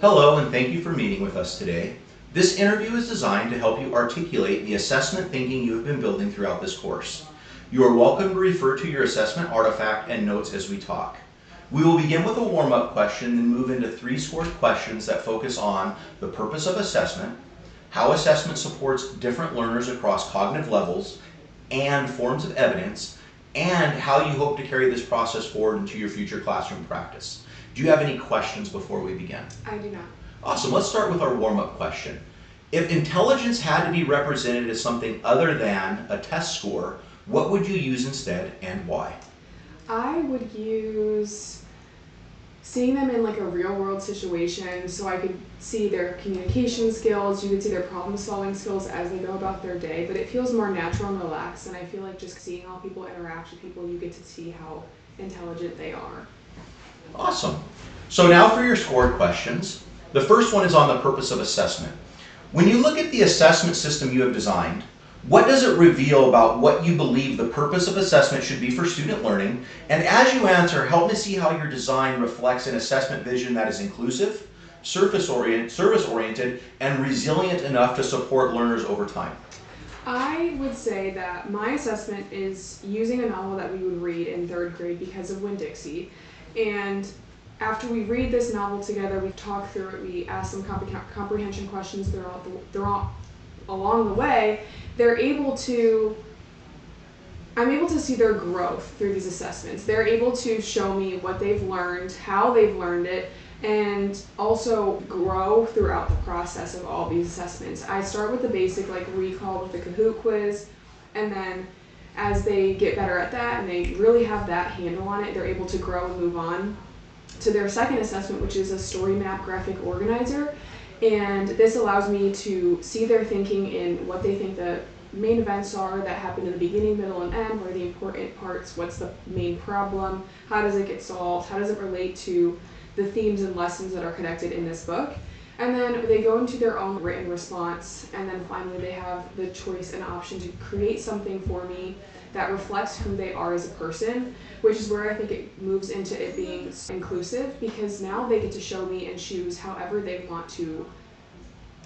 Hello, and thank you for meeting with us today. This interview is designed to help you articulate the assessment thinking you have been building throughout this course. You are welcome to refer to your assessment artifact and notes as we talk. We will begin with a warm-up question, then move into three scored questions that focus on the purpose of assessment, how assessment supports different learners across cognitive levels and forms of evidence, and how you hope to carry this process forward into your future classroom practice. Do you have any questions before we begin? I do not. Awesome, let's start with our warm-up question. If intelligence had to be represented as something other than a test score, what would you use instead and why? I would use seeing them in like a real world situation so I could see their communication skills, you could see their problem solving skills as they go about their day, but it feels more natural and relaxed, and I feel like just seeing how people interact with people, you get to see how intelligent they are. Awesome. So now for your scored questions. The first one is on the purpose of assessment. When you look at the assessment system you have designed, what does it reveal about what you believe the purpose of assessment should be for student learning? And as you answer, help me see how your design reflects an assessment vision that is inclusive, service-oriented, and resilient enough to support learners over time. I would say that my assessment is using a novel that we would read in third grade because of Winn-Dixie. And after we read this novel together, we talk through it, we ask some comprehension questions throughout along the way. I'm able to see their growth through these assessments. They're able to show me what they've learned, how they've learned it, and also grow throughout the process of all these assessments. I start with the basic like recall with the Kahoot quiz, and then as they get better at that and they really have that handle on it, they're able to grow and move on to their second assessment, which is a story map graphic organizer. And this allows me to see their thinking in what they think the main events are that happen in the beginning, middle, and end. What are the important parts? What's the main problem? How does it get solved? How does it relate to the themes and lessons that are connected in this book? And then they go into their own written response, and then finally they have the choice and option to create something for me that reflects who they are as a person, which is where I think it moves into it being inclusive, because now they get to show me and choose however they want to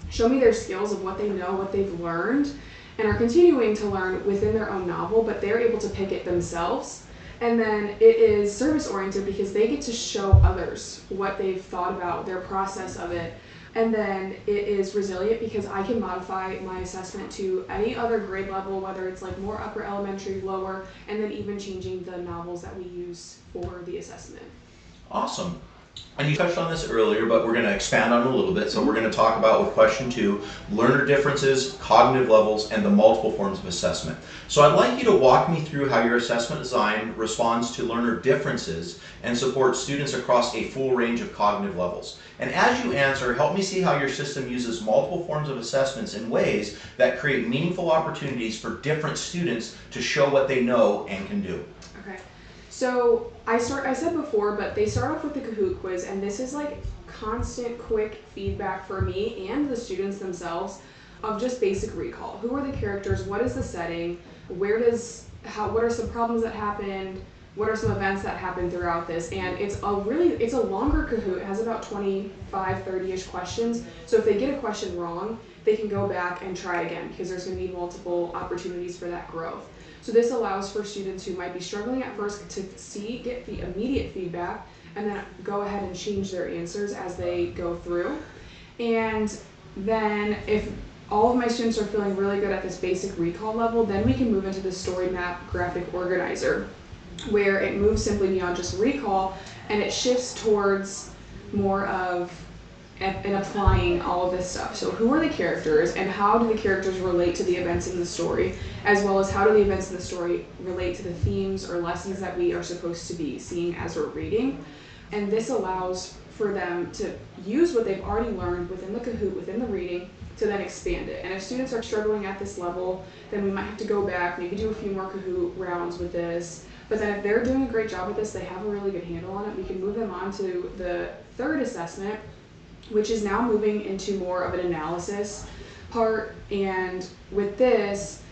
show me their skills of what they know, what they've learned, and are continuing to learn within their own novel, but they're able to pick it themselves. And then it is service oriented because they get to show others what they've thought about, their process of it. And then it is resilient because I can modify my assessment to any other grade level, whether it's like more upper elementary, lower, and then even changing the novels that we use for the assessment. Awesome. And you touched on this earlier, but we're going to expand on it a little bit. So we're going to talk about with question 2, learner differences, cognitive levels, and the multiple forms of assessment. So I'd like you to walk me through how your assessment design responds to learner differences and supports students across a full range of cognitive levels. And as you answer, help me see how your system uses multiple forms of assessments in ways that create meaningful opportunities for different students to show what they know and can do. Okay. So I said before, but they start off with the Kahoot quiz, and this is like constant, quick feedback for me and the students themselves of just basic recall. Who are the characters? What is the setting? What are some problems that happened? What are some events that happened throughout this? And it's a longer Kahoot. It has about 25, 30-ish questions. So if they get a question wrong, they can go back and try again because there's going to be multiple opportunities for that growth. So this allows for students who might be struggling at first to get the immediate feedback and then go ahead and change their answers as they go through. And then if all of my students are feeling really good at this basic recall level, then we can move into the story map graphic organizer, where it moves simply beyond just recall and it shifts towards more of and applying all of this stuff. So who are the characters and how do the characters relate to the events in the story, as well as how do the events in the story relate to the themes or lessons that we are supposed to be seeing as we're reading. And this allows for them to use what they've already learned within the Kahoot, within the reading, to then expand it. And if students are struggling at this level, then we might have to go back, maybe do a few more Kahoot rounds with this. But then if they're doing a great job with this, they have a really good handle on it, we can move them on to the third assessment, which is now moving into more of an analysis part. And with this,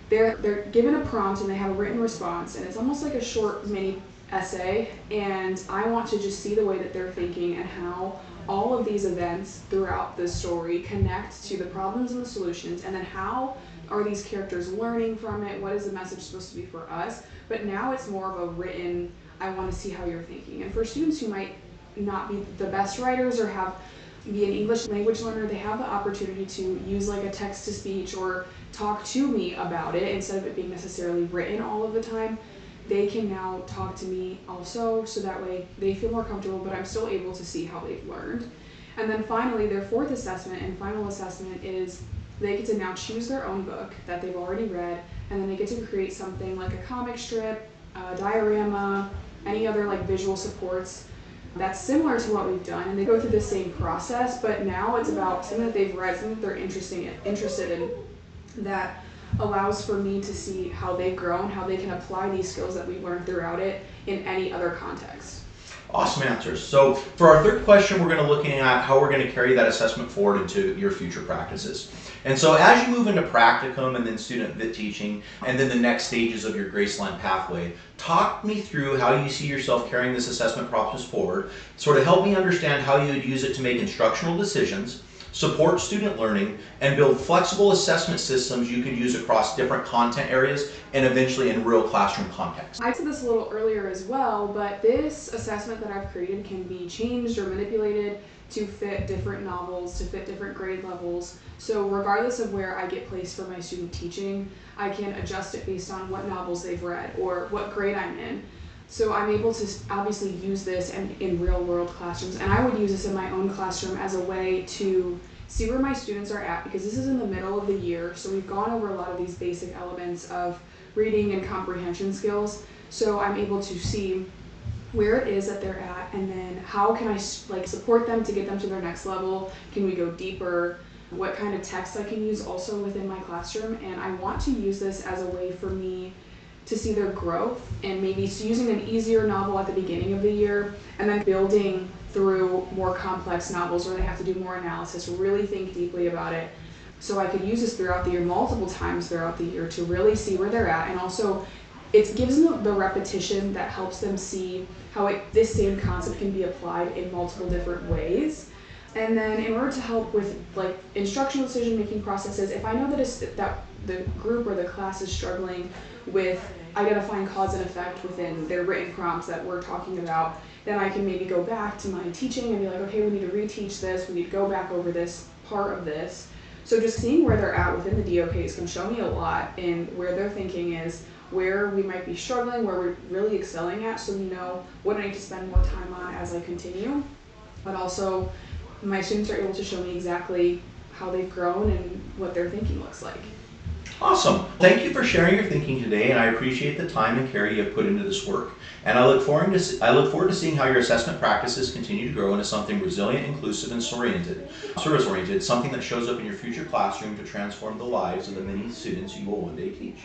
they're given a prompt and they have a written response, and it's almost like a short mini essay, and I want to just see the way that they're thinking and how all of these events throughout the story connect to the problems and the solutions, and then how are these characters learning from it? What is the message supposed to be for us? But now it's more of a written, I want to see how you're thinking. And for students who might not be the best writers or be an English language learner, they have the opportunity to use like a text to speech or talk to me about it instead of it being necessarily written all of the time. They can now talk to me also, so that way they feel more comfortable, but I'm still able to see how they've learned. And then finally, their fourth assessment and final assessment is they get to now choose their own book that they've already read, and then they get to create something like a comic strip, a diorama, any other like visual supports that's similar to what we've done, and they go through the same process, but now it's about something that they've read, something that they're interested in, that allows for me to see how they've grown, how they can apply these skills that we've learned throughout it in any other context. Awesome answers. So for our third question, we're going to look at how we're going to carry that assessment forward into your future practices. And so as you move into practicum and then student VIT teaching and then the next stages of your Graceland pathway, talk me through how you see yourself carrying this assessment process forward, sort of help me understand how you would use it to make instructional decisions, support student learning, and build flexible assessment systems you could use across different content areas and eventually in real classroom contexts. I said this a little earlier as well, but this assessment that I've created can be changed or manipulated to fit different novels, to fit different grade levels. So regardless of where I get placed for my student teaching, I can adjust it based on what novels they've read or what grade I'm in. So I'm able to obviously use this in real world classrooms, and I would use this in my own classroom as a way to see where my students are at, because this is in the middle of the year, so we've gone over a lot of these basic elements of reading and comprehension skills. So I'm able to see where it is that they're at, and then how can I like support them to get them to their next level? Can we go deeper? What kind of text I can use also within my classroom, and I want to use this as a way for me to see their growth, and maybe using an easier novel at the beginning of the year and then building through more complex novels where they have to do more analysis, really think deeply about it. So I could use this throughout the year, multiple times throughout the year, to really see where they're at, and also it gives them the repetition that helps them see how this same concept can be applied in multiple different ways. And then in order to help with like instructional decision making processes, if I know that the group or the class is struggling with identifying cause and effect within their written prompts that we're talking about, then I can maybe go back to my teaching and be like, okay, we need to reteach this, we need to go back over this part of this. So just seeing where they're at within the DOKs can show me a lot in where their thinking is, where we might be struggling, where we're really excelling at, so we know what I need to spend more time on as I continue. But also, my students are able to show me exactly how they've grown and what their thinking looks like. Awesome. Thank you for sharing your thinking today, and I appreciate the time and care you have put into this work. And I look forward to seeing how your assessment practices continue to grow into something resilient, inclusive, and service-oriented, something that shows up in your future classroom to transform the lives of the many students you will one day teach.